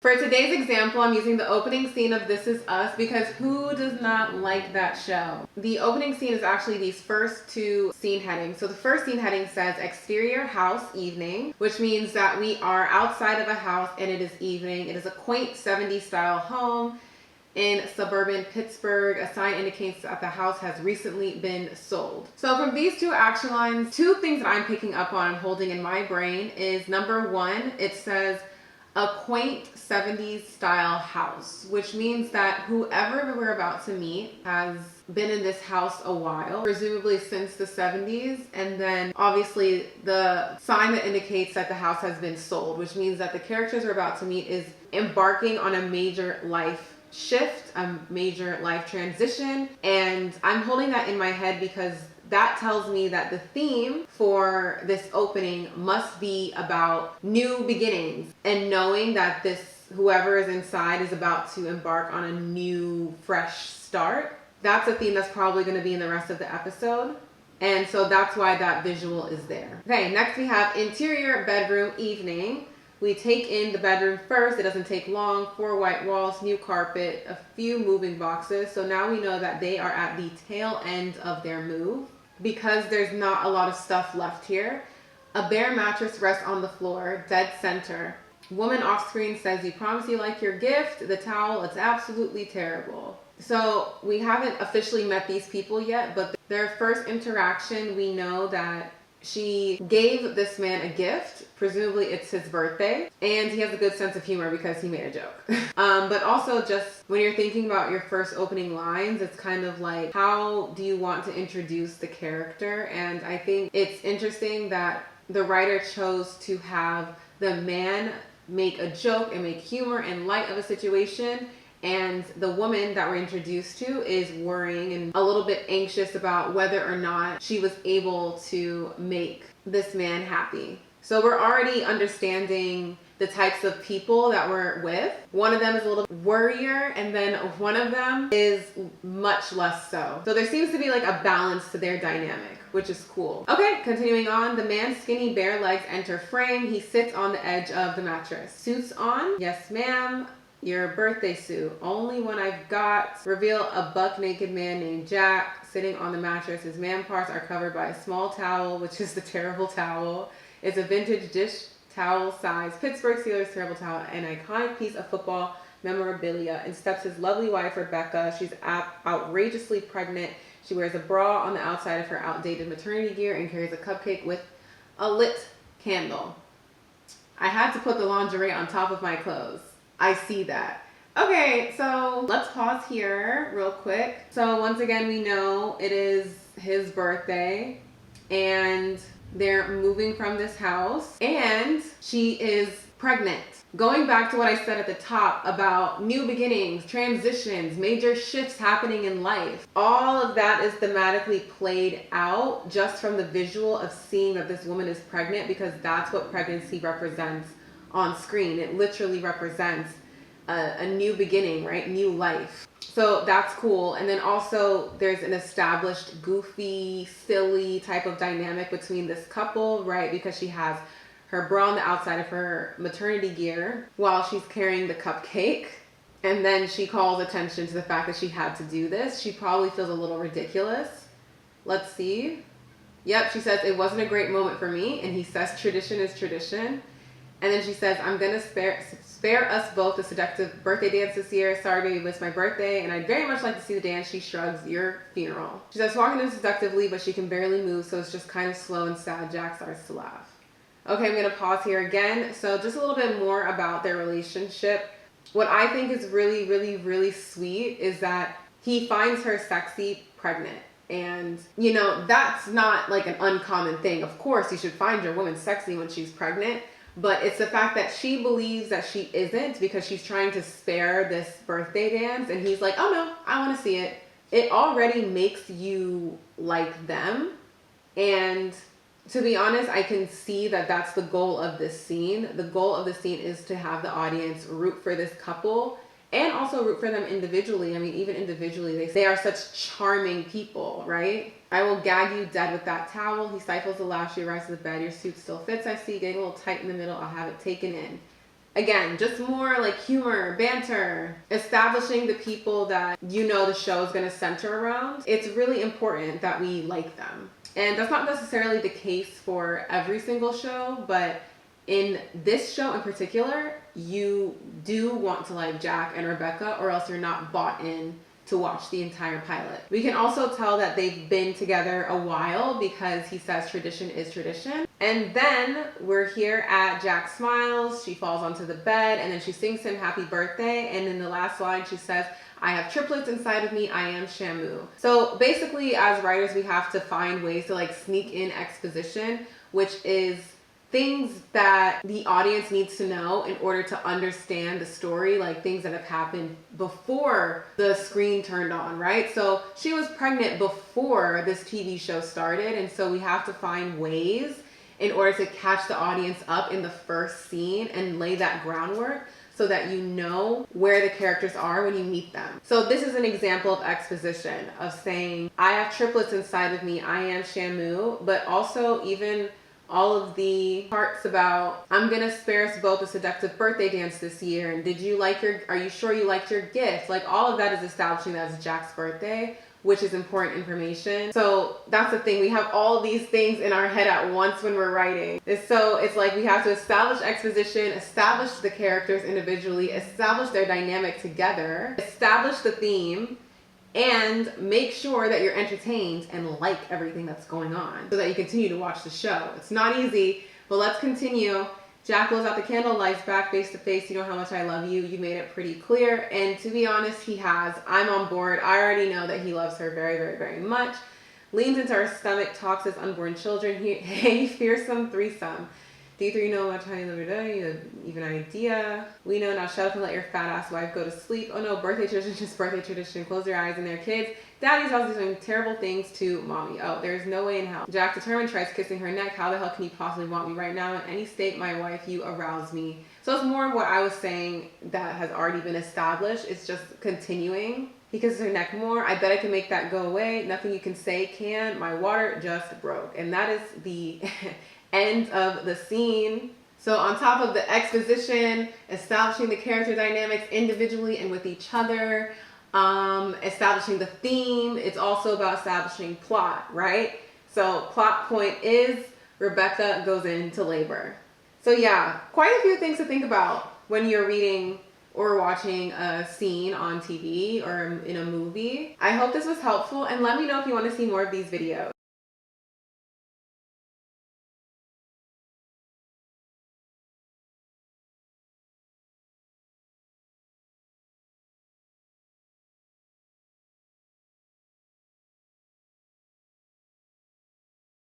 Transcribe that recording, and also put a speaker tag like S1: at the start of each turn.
S1: For today's example, I'm using the opening scene of This Is Us because who does not like that show? The opening scene is actually these first two scene headings. So the first scene heading says exterior house evening, which means that we are outside of a house and it is evening. It is a quaint 70s style home in suburban Pittsburgh. A sign indicates that the house has recently been sold. So from these two action lines, two things that I'm picking up on and holding in my brain is number one, it says a quaint 70s style house, which means that whoever we're about to meet has been in this house a while, presumably since the 70s. And then obviously the sign that indicates that the house has been sold, which means that the characters we're about to meet is embarking on a major life shift, a major life transition. And I'm holding that in my head because that tells me that the theme for this opening must be about new beginnings and knowing that whoever is inside is about to embark on a new, fresh start. That's a theme that's probably going to be in the rest of the episode. And so that's why that visual is there. Okay, next we have interior bedroom evening. We take in the bedroom first. It doesn't take long. 4 white walls, new carpet, a few moving boxes. So now we know that they are at the tail end of their move because there's not a lot of stuff left here. A bare mattress rests on the floor, dead center. Woman off screen says, "You promise you like your gift? The towel, it's absolutely terrible." So we haven't officially met these people yet, but their first interaction, we know that she gave this man a gift. Presumably it's his birthday, and he has a good sense of humor because he made a joke. But also just when you're thinking about your first opening lines, it's kind of like, how do you want to introduce the character? And I think it's interesting that the writer chose to have the man make a joke and make humor and light of a situation, and the woman that we're introduced to is worrying and a little bit anxious about whether or not she was able to make this man happy. So we're already understanding the types of people that we're with. One of them is a little worrier, and then one of them is much less so. So there seems to be like a balance to their dynamic, which is cool. Okay, continuing on. The man's skinny bare legs enter frame. He sits on the edge of the mattress. Suits on? Yes, ma'am. Your birthday suit. Only one I've got. Reveal a buck naked man named Jack sitting on the mattress. His man parts are covered by a small towel, which is the terrible towel. It's a vintage dish towel size Pittsburgh Steelers terrible towel, an iconic piece of football memorabilia. And steps his lovely wife, Rebecca. She's outrageously pregnant. She wears a bra on the outside of her outdated maternity gear and carries a cupcake with a lit candle. I had to put the lingerie on top of my clothes. I see that. Okay, so let's pause here real quick. So once again, we know it is his birthday and they're moving from this house and she is pregnant. Going back to what I said at the top about new beginnings, transitions, major shifts happening in life, all of that is thematically played out just from the visual of seeing that this woman is pregnant, because that's what pregnancy represents on screen. It literally represents a new beginning, right? New life. So that's cool. And then also there's an established goofy, silly type of dynamic between this couple, right? Because she has her bra on the outside of her maternity gear while she's carrying the cupcake. And then she calls attention to the fact that she had to do this. She probably feels a little ridiculous. Let's see. Yep, she says, "It wasn't a great moment for me." And he says, "Tradition is tradition." And then she says, "I'm going to spare us both a seductive birthday dance this year. Sorry you missed my birthday, and I'd very much like to see the dance." She shrugs, "Your funeral." She says, "Walking in seductively, but she can barely move, so it's just kind of slow and sad." Jack starts to laugh. Okay, I'm going to pause here again. So just a little bit more about their relationship. What I think is really, really, really sweet is that he finds her sexy pregnant. And, you know, that's not like an uncommon thing. Of course, you should find your woman sexy when she's pregnant. But it's the fact that she believes that she isn't because she's trying to spare this birthday dance. And he's like, "Oh no, I want to see it." It already makes you like them. And to be honest, I can see that that's the goal of this scene. The goal of the scene is to have the audience root for this couple and also root for them individually. I mean, even individually, they are such charming people, right? "I will gag you dead with that towel." He stifles a laugh. She arrives to the bed. "Your suit still fits, I see. Getting a little tight in the middle. I'll have it taken in." Again, just more like humor, banter, establishing the people that you know the show is going to center around. It's really important that we like them. And that's not necessarily the case for every single show, but in this show in particular, you do want to like Jack and Rebecca, or else you're not bought in to watch the entire pilot. We can also tell that they've been together a while because he says tradition is tradition. And then we're here at Jack smiles, she falls onto the bed, and then she sings him happy birthday. And in the last line, she says, I have triplets inside of me, I am Shamu. So basically, as writers, we have to find ways to like sneak in exposition, which is things that the audience needs to know in order to understand the story, like things that have happened before the screen turned on, right? So she was pregnant before this TV show started, and so we have to find ways in order to catch the audience up in the first scene and lay that groundwork so that you know where the characters are when you meet them. So this is an example of exposition, of saying, I have triplets inside of me, I am Shamu, but also even all of the parts about, I'm gonna spare us both a seductive birthday dance this year, and are you sure you liked your gift? Like, all of that is establishing that it's Jack's birthday, which is important information. So that's the thing, we have all these things in our head at once when we're writing. So it's like we have to establish exposition, establish the characters individually, establish their dynamic together, establish the theme, and make sure that you're entertained and like everything that's going on so that you continue to watch the show. It's not easy, but let's continue. Jack blows out the candle, lies back face to face. You know how much I love you. You made it pretty clear. And to be honest, he has. I'm on board. I already know that he loves her very, very, very much. Leans into her stomach, talks as unborn children. Hey, fearsome threesome. D3 know what time of the day, you have even idea. We know, now shut up and let your fat ass wife go to sleep. Oh no, birthday tradition, just birthday tradition. Close your eyes and their kids. Daddy's also doing terrible things to mommy. Oh, there's no way in hell. Jack determined tries kissing her neck. How the hell can you possibly want me right now? In any state, my wife, you arouse me. So it's more of what I was saying that has already been established. It's just continuing. He kisses her neck more. I bet I can make that go away. Nothing you can say can. My water just broke. And that is the end of the scene. So on top of the exposition, establishing the character dynamics individually and with each other, establishing the theme, it's also about establishing plot, right? So plot point is Rebecca goes into labor. So yeah, quite a few things to think about when you're reading or watching a scene on TV or in a movie. I hope this was helpful, and let me know if you want to see more of these videos.